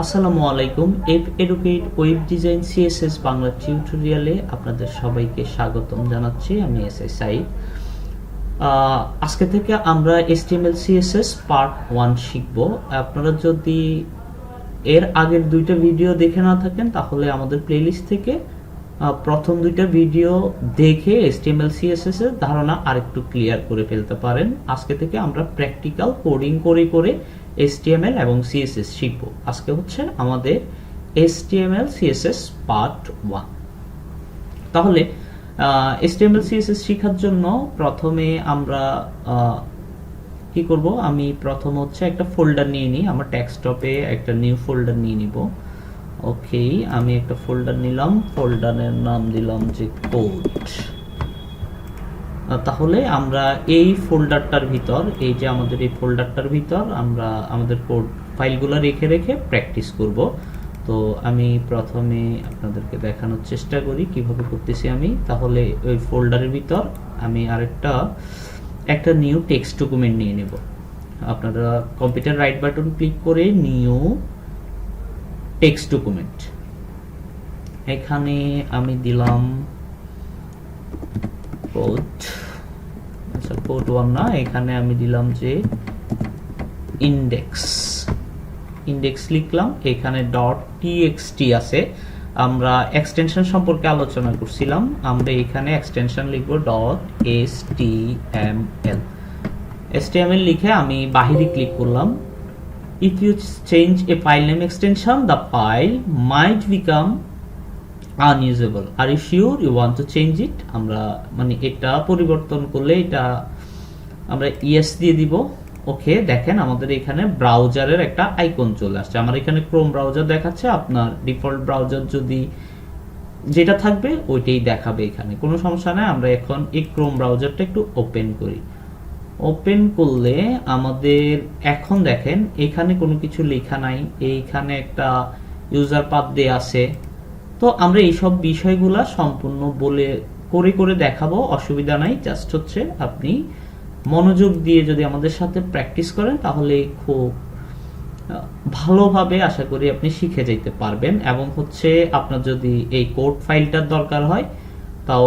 আসসালামু আলাইকুম। Educate web design CSS Bangla টিউটোরিয়ালে আপনাদের সবাইকে স্বাগতম জানাচ্ছি। আমি এসএসআই। আজকে থেকে আমরা HTML CSS পার্ট 1 শিখব। আপনারা যদি এর আগের দুইটা ভিডিও দেখে না থাকেন তাহলে আমাদের প্লেলিস্ট থেকে প্রথম দুইটা ভিডিও দেখে HTML CSS এর ধারণা আরেকটু ক্লিয়ার করে ফেলতে পারেন। আজকে থেকে আমরা প্র্যাকটিক্যাল কোডিং করে HTML এবং CSS শিখব। আজকে হচ্ছে আমাদের HTML CSS পার্ট 1। তাহলে HTML CSS শেখার জন্য প্রথমে আমরা কি করব, আমি প্রথম হচ্ছে একটা ফোল্ডার নিয়ে নিই। আমার ডেস্কটপে একটা নিউ ফোল্ডার নিয়ে নিব। ওকে, আমি একটা ফোল্ডার নিলাম, ফোল্ডারের নাম দিলাম যে কোড। তাহলে আমরা এই ফোল্ডারটার ভিতর, এই যে আমাদের এই ফোল্ডারটার ভিতর আমরা আমাদের কোড ফাইলগুলো রেখে রেখে প্র্যাকটিস করব। তো আমি প্রথমে আপনাদেরকে দেখানোর চেষ্টা করি কিভাবে করতেছি আমি। তাহলে ওই ফোল্ডারের ভিতর আমি একটা নিউ টেক্সট ডকুমেন্ট নিয়ে নেব। আপনারা কম্পিউটার রাইট বাটন ক্লিক করে নিউ টেক্সট ডকুমেন্ট, এখানে আমি দিলাম কোড। আচ্ছা, কোড 1 না, এখানে আমি দিলাম যে ইন্ডেক্স লিখলাম। এখানে .txt আছে। আমরা এক্সটেনশন সম্পর্কে আলোচনা করছিলাম। আমরা এখানে এক্সটেনশন লিখব .html লিখে আমি বাহিরে ক্লিক করলাম। If you change a file name extension, the file might become unusable. Are you sure you want to change it? আমরা এটা পরিবর্তন করলে এটা আমরা ইয়েস দিয়ে দিব। ওকে, দেখেন আমাদের এখানে ব্রাউজারের একটা আইকন চলে আসছে। আমার এখানে ক্রোম ব্রাউজার দেখাচ্ছে। আপনার ডিফল্ট ব্রাউজার যদি যেটা থাকবে ওইটাই দেখাবে, এখানে কোনো সমস্যা নাই। আমরা এখন এই ক্রোম ব্রাউজারটা একটু ওপেন করি। ওপেন করলে আমাদের এখন দেখেন এখানে কোনো কিছু লেখা নাই, এইখানে একটা ইউজার পাথ দেয়া আছে। তো আমরা এইসব বিষয়গুলা সম্পূর্ণ করে দেখাবো, অসুবিধা নাই। জাস্ট হচ্ছে আপনি মনোযোগ দিয়ে যদি আমাদের সাথে প্র্যাকটিস করেন তাহলে খুব ভালোভাবে আশা করি আপনি শিখে যেতে পারবেন। এবং হচ্ছে আপনার যদি এই কোড ফাইলটার দরকার হয় তাও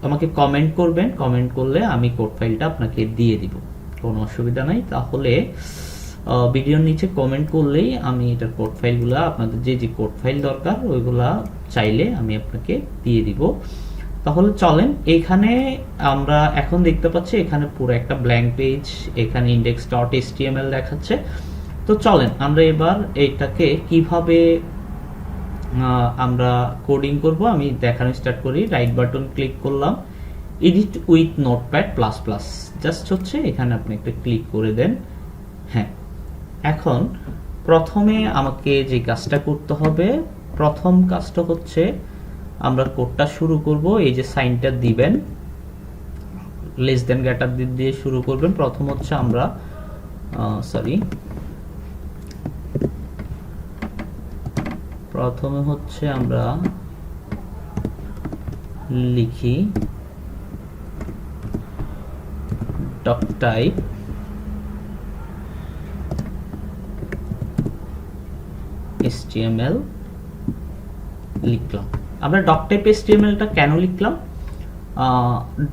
আমাকে কমেন্ট করবেন। কমেন্ট করলে আমি কোড ফাইলটা আপনাকে দিয়ে দিব, কোনো অসুবিধা নাই। তাহলে ভিডিওর নিচে কমেন্ট করলেই আমি এটার কোড ফাইলগুলো, আপনাদের যে কোড ফাইল দরকার ওইগুলা চাইলে আমি আপনাকে দিয়ে দিব। তাহলে চলেন, এখানে আমরা এখন দেখতে পাচ্ছি এখানে পুরো একটা ব্ল্যাঙ্ক পেজ, এখানে index.html দেখাচ্ছে। তো চলেন আমরা এবার এইটাকে কিভাবে আমরা কোডিং করব আমি দেখানো স্টার্ট করি। রাইট বাটন ক্লিক করলাম, edit with notepad plus plus, just হচ্ছে এখানে আপনি একটা ক্লিক করে দেন। হ্যাঁ, এখন প্রথমে আমাকে যে কাজটা করতে হবে, প্রথম কাজটা হচ্ছে আমরা কোডটা শুরু করব। এই যে সাইনটা দিবেন, লেস দেন গ্রেটার দিয়ে শুরু করবেন। প্রথম হচ্ছে আমরা প্রথমে হচ্ছে আমরা লিখি ডক টাইপ HTML লিখলাম। আমরা ডক টাইপ HTML-টা কেন লিখলাম?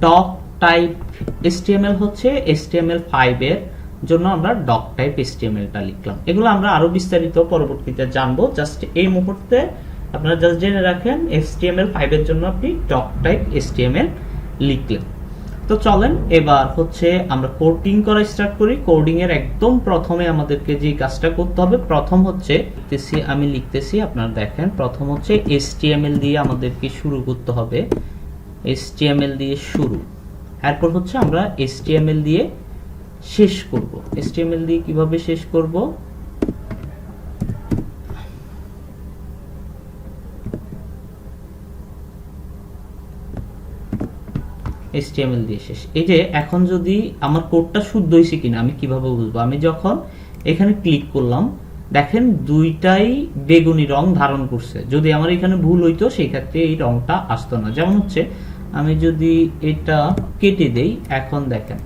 ডক টাইপ HTML হচ্ছে HTML5 এর জন্য আমরা ডক টাইপ HTML-টা লিখলাম। এগুলো আমরা আরো বিস্তারিত পরবর্তীতে জানবো। জাস্ট এই মুহূর্তে আপনারা জাস্ট জেনে রাখেন HTML5 এর জন্য আপনি ডক টাইপ HTML লিখলেন। তো চলেন এবার হচ্ছে আমরা কোডিং করা স্টার্ট করি। কোডিং এর একদম প্রথমে আমাদেরকে যে কাজটা করতে হবে, প্রথম হচ্ছে আমি লিখতেছি, আপনারা দেখেন। প্রথম হচ্ছে HTML দিয়ে আমাদেরকে শুরু করতে হবে। HTML দিয়ে শুরু, এরপর হচ্ছে আমরা HTML দিয়ে শেষ করব। HTML দিয়ে কিভাবে শেষ করব? HTML দিয়ে শেষ। এই যে এখন যদি আমার কোডটা শুদ্ধ হয়েছে কিনা আমি কিভাবে বুঝবো? আমি যখন এখানে ক্লিক করলাম দেখেন দুইটাই বেগুনি রং ধারণ করছে। যদি আমার এখানে ভুল হইতো সেই ক্ষেত্রে এই রংটা আসতো না। যেমন হচ্ছে আমি যদি এটা কেটে দেই, এখন দেখেন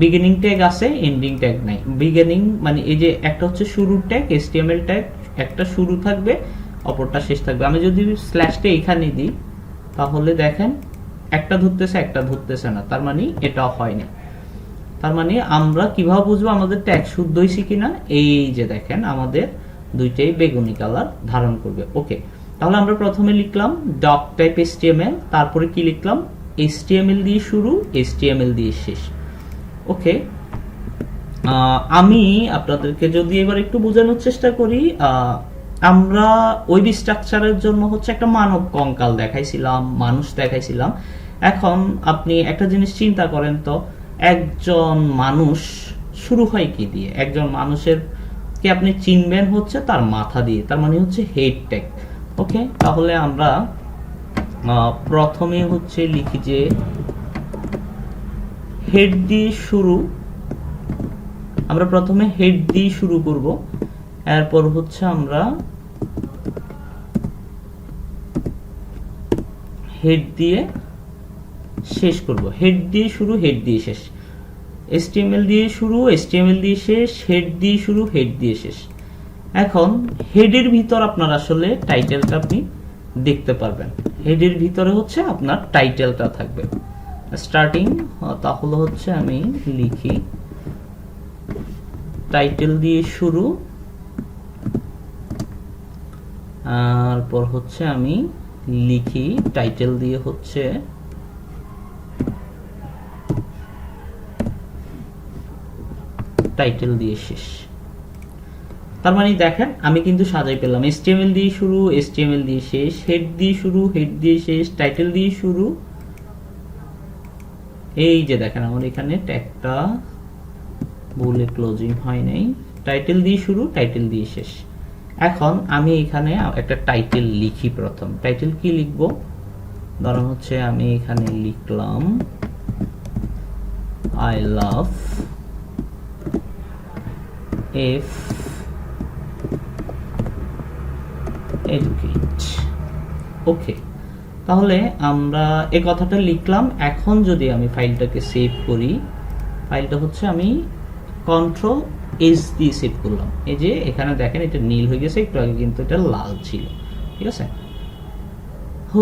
বিগিনিং ট্যাগ আছে, এন্ডিং ট্যাগ নাই। বিগিনিং মানে এই যে একটা হচ্ছে শুরুর ট্যাগ, HTML ট্যাগ, একটা শুরু থাকবে, অপরটা শেষ থাকবে। আমি যদি স্ল্যাশটা এখানে দিই তাহলে দেখেন একটা ধরতেছে, একটা ধরতেছে না, তার মানে এটা হয়নি। তার মানে আমরা কিভাবে বুঝবো আমাদের ট্যাগ শুদ্ধ হয়েছে কিনা? এই যে দেখেন আমাদের দুইটাই বেগুনি কালার ধারণ করবে। ওকে, তাহলে আমরা প্রথমে লিখলাম ডক টাইপ HTML, তারপরে কি লিখলাম? HTML দিয়ে শুরু, HTML দিয়ে শেষ। ওকে, আমি আপনাদেরকে যদি এবার একটু বোঝানোর চেষ্টা করি, আমরা ওয়েব স্ট্রাকচারের জন্য হচ্ছে একটা মানব কঙ্কাল দেখাইছিলাম, মানুষ দেখাইছিলাম। এখন আপনি একটা জিনিস চিন্তা করেন তো, একজন মানুষ শুরু হয় কি দিয়ে? একজন মানুষের কে আপনি চিনবেন হচ্ছে তার মাথা দিয়ে, তার মানে হচ্ছে হেড ট্যাগ। ওকে, তাহলে আমরা প্রথমে হচ্ছে লিখি যে হেড দিয়ে শুরু, আমরা প্রথমে হেড দিয়ে শুরু করব, এরপর হচ্ছে আমরা হেড দিয়ে শেষ করব। হেড দিয়ে শুরু, হেড দিয়ে শেষ। HTML দিয়ে শুরু, HTML দিয়ে শেষ, হেড দিয়ে শুরু, হেড দিয়ে শেষ। এখন হেডের ভিতর আপনার আসলে টাইটেলটা আপনি দেখতে পারবেন। হেডের ভিতরে হচ্ছে আপনার টাইটেলটা থাকবে। স্টার্টিং, তাহলে হচ্ছে আমি লিখি টাইটেল দিয়ে শুরু, তারপর হচ্ছে আমি লিখি টাইটেল দিয়ে হচ্ছে টাইটেল দিয়ে শেষ। তার মানে দেখেন আমি কিন্তু সাজাই পেলাম, HTML দিয়ে শুরু, HTML দিয়ে শেষ, হেড দিয়ে শুরু, হেড দিয়ে শেষ, টাইটেল দিয়ে শুরু। এই যে দেখেন আমার এখানে ট্যাগটা ভুলে ক্লোজিং হয় নাই, টাইটেল দিয়ে শুরু, টাইটেল দিয়ে শেষ। এখন আমি এখানে একটা টাইটেল লিখি। প্রথম টাইটেল কি লিখব? ধরুন হচ্ছে আমি এখানে লিখলাম আই লাভ এফ এডুকেট। ওকে, তাহলে আমরা এই কথাটা লিখলাম। এখন যদি আমি ফাইলটাকে সেভ করি, ফাইলটা হচ্ছে আমি কন্ট্রোল এস দিয়ে সেভ করলাম। এই যে এখানে দেখেন এটা নীল হয়ে গেছে, একটু আগে কিন্তু এটা লাল ছিল। ঠিক আছে,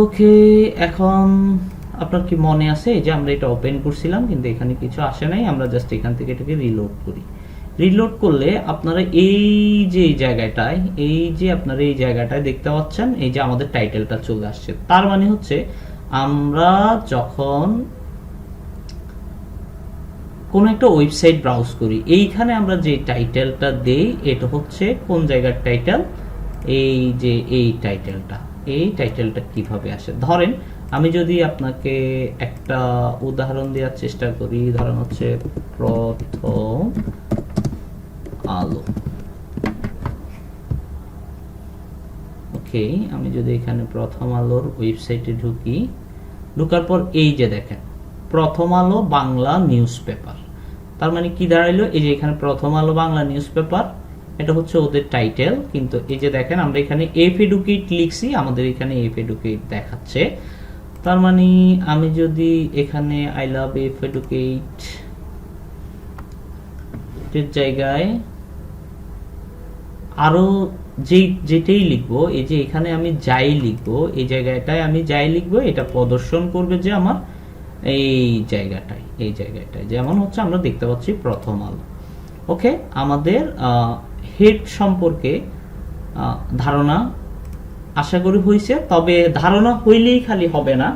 ওকে। এখন আপনার কি মনে আছে যে আমরা এটা ওপেন করছিলাম কিন্তু এখানে কিছু আসে নাই, আমরা জাস্ট এখান থেকে এটাকে রিলোড করি। রিলোড করলে আপনারা এই যে জায়গাটায়, এই যে আপনারা এই জায়গাটায় দেখতে পাচ্ছেন এই যে আমাদের টাইটেলটা চলে আসছে। তার মানে হচ্ছে আমরা যখন কোন একটা ওয়েবসাইট ব্রাউজ করি, এইখানে আমরা যে টাইটেলটা দেই এটা হচ্ছে কোন জায়গার টাইটেল? এই যে এই টাইটেলটা কিভাবে আসে? ধরেন আমি যদি আপনাকে একটা উদাহরণ দেওয়ার চেষ্টা করি, ধরেন হচ্ছে প্রথম আলো। ওকে, আমি যদি এখানে প্রথম আলোর ওয়েবসাইটে ঢুকি, ঢোকার পর এই যে দেখেন প্রথম আলো বাংলা নিউজ পেপার। তার মানে কি দাঁড়াইলো? এই যে এখানে প্রথম আলো বাংলা নিউজ পেপার, এটা হচ্ছে ওদের টাইটেল। কিন্তু এই যে দেখেন আমরা এখানে এফ এডুকেট লিখছি, আমাদের এখানে এফ এডুকেট দেখাচ্ছে। তার মানে আমি যদি এখানে আই লাভ এফ এডুকেট এর জায়গায় আরো যেটাই লিখবো, এই যে এখানে আমি যাই লিখবো, এই জায়গাটায় আমি যাই লিখবো এটা প্রদর্শন করবে যে আমার এই জায়গাটায় যেমন হচ্ছে আমরা দেখতে পাচ্ছি প্রথম আলো। ওকে, আমাদের হেড সম্পর্কে ধারণা আশা করি হয়েছে। তবে ধারণা হইলেই খালি হবে না,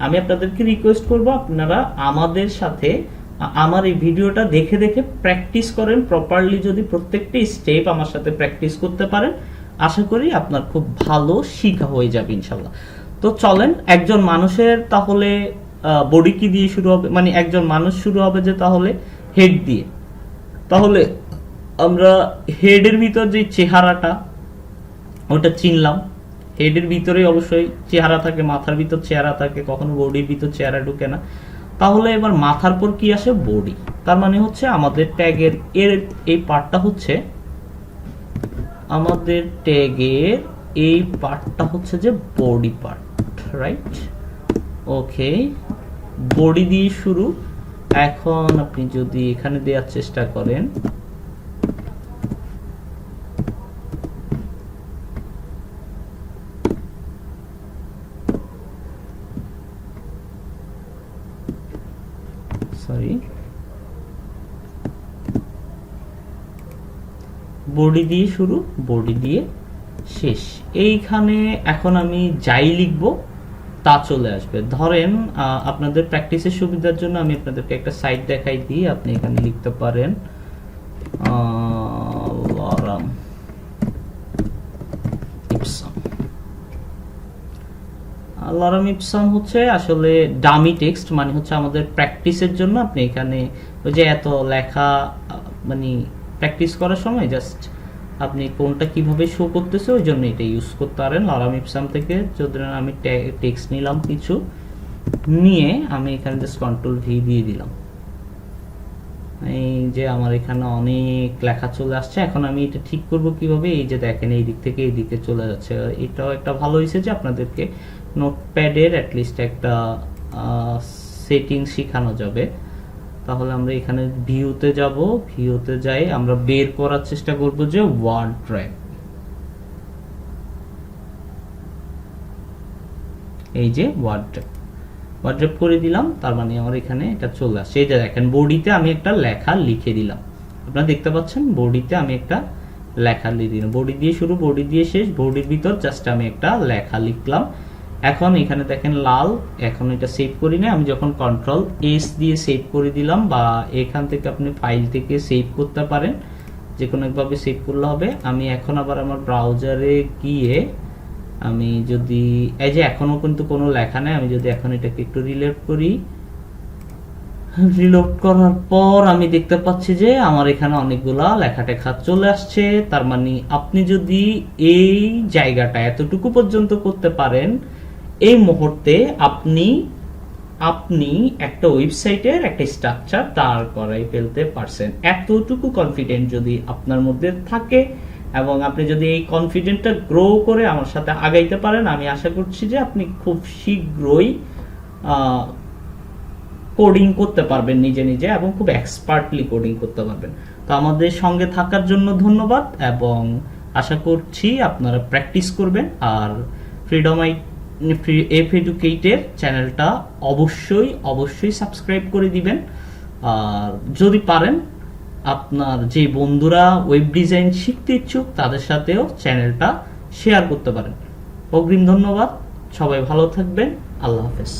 আমি আপনাদেরকে রিকোয়েস্ট করব আপনারা আমাদের সাথে আমার এই ভিডিওটা দেখে দেখে প্র্যাকটিস করেন প্রপারলি। যদি প্রত্যেকটা স্টেপ আমার সাথে প্র্যাকটিস করতে পারেন, আশা করি আপনার খুব ভালো শিখা হয়ে যাবে ইনশাল্লাহ। তো চলেন, একজন মানুষের তাহলে বডি কি দিয়ে শুরু হবে? মানে একজন মানুষ শুরু হবে যে তাহলে হেড দিয়ে। তাহলে আমরা হেডের ভিতর যে চেহারাটা ওটা চিনলাম। হেডের ভিতরে অবশ্যই চেহারা থাকে, মাথার ভিতর চেহারা থাকে, কখনো বডির ভিতর চেহারা ঢুকে না। তাহলে এবার মাথার পর কি আসে? বডি। তার মানে হচ্ছে আমাদের ট্যাগের এই পার্টটা হচ্ছে আমাদের ট্যাগের এই পার্টটা হচ্ছে যে বডি পার্ট, রাইট? ওকে, বডি দিয়ে শুরু, এখন আপনি যদি এখানে দেওয়ার চেষ্টা করেন, সরি, বডি দিয়ে শুরু, বডি দিয়ে শেষ, এইখানে এখন আমি যাই লিখবো তা চলে আসবে। ধরেন আপনাদের প্র্যাকটিসের সুবিধার জন্য আমি আপনাদেরকে একটা সাইট দেখাই দিই। আপনি এখানে লিখতে পারেন লরাম ইপসাম। লরাম ইপসাম হচ্ছে আসলে ডামি টেক্সট, মানে হচ্ছে আমাদের প্র্যাকটিসের জন্য। আপনি এখানে ওই যে এত লেখা মানে প্র্যাকটিস করার সময় জাস্ট আপনি কোনটা কিভাবে শো করতেছে ওই জন্য এটা ইউজ করতে পারেন। লরাম ইপসাম থেকে যদি আমি টেক্সট নিলাম কিছু, নিয়ে আমি এখানে জাস্ট কন্ট্রোল ভি দিয়ে দিলাম, এই যে আমার এখানে অনেক লেখা চলে আসছে। এখন আমি এটা ঠিক করব কিভাবে, এই যে দেখেন এই দিক থেকে এই দিকে চলে যাচ্ছে। এটাও একটা ভালো হয়েছে যে আপনাদেরকে নোটপ্যাডের অ্যাটলিস্ট একটা সেটিং শেখানো যাবে। তাহলে আমরা এখানে ভিউতে যাব, ভিউতে যাই আমরা বের করার চেষ্টা করব যে ওয়ার্ড ড্রাইভ, এই যে ওয়ার্ড ড্রাইভ করে দিলাম, তার মানে আমার এখানে এটা চলে আসছে। এই যে দেখেন বডিতে আমি একটা লেখা লিখে দিলাম, আপনারা দেখতে পাচ্ছেন বডিতে আমি একটা লেখা লিখে দিলাম, বডি দিয়ে শুরু, বডি দিয়ে শেষ, বডির ভিতর জাস্ট আমি একটা লেখা লিখলাম। এখন এখানে দেখেন লাল, এখন এটা সেভ করি না, আমি যখন কন্ট্রোল এস দিয়ে সেভ করে দিলাম, বা এখান থেকে আপনি ফাইল থেকে সেভ করতে পারেন, যে কোনো একভাবে সেভ করলে হবে। আমি এখন আবার আমার ব্রাউজারে গিয়ে আমি যদি এই যে এখনো কিন্তু কোনো লেখা নেই, আমি যদি এখন এটাকে একটু রিলোড করি, রিলোড করার পর আমি দেখতে পাচ্ছি যে আমার এখানে অনেকগুলা লেখা টেখা চলে আসছে। তার মানে আপনি যদি এই জায়গাটা এতটুকু পর্যন্ত করতে পারেন, এই মুহূর্তে আপনি একটা ওয়েবসাইটের একটা স্ট্রাকচার দাঁড় করাই ফেলতে পারছেন। এতটুকু কনফিডেন্ট যদি আপনার মধ্যে থাকে এবং আপনি যদি এই কনফিডেন্টটা গ্রো করে আমার সাথে আগাইতে পারেন, আমি আশা করছি যে আপনি খুব শীঘ্রই কোডিং করতে পারবেন নিজে নিজে, এবং খুব এক্সপার্টলি কোডিং করতে পারবেন। তো আমাদের সঙ্গে থাকার জন্য ধন্যবাদ, এবং আশা করছি আপনারা প্র্যাকটিস করবেন। আর ফ্রিডম এফ এডুকেটের চ্যানেলটা অবশ্যই সাবস্ক্রাইব করে দিবেন। আর যদি পারেন আপনার যে বন্ধুরা ওয়েব ডিজাইন শিখতে ইচ্ছুক তাদের সাথেও চ্যানেলটা শেয়ার করতে পারেন। অগ্রিম ধন্যবাদ, সবাই ভালো থাকবেন, আল্লাহ হাফেজ।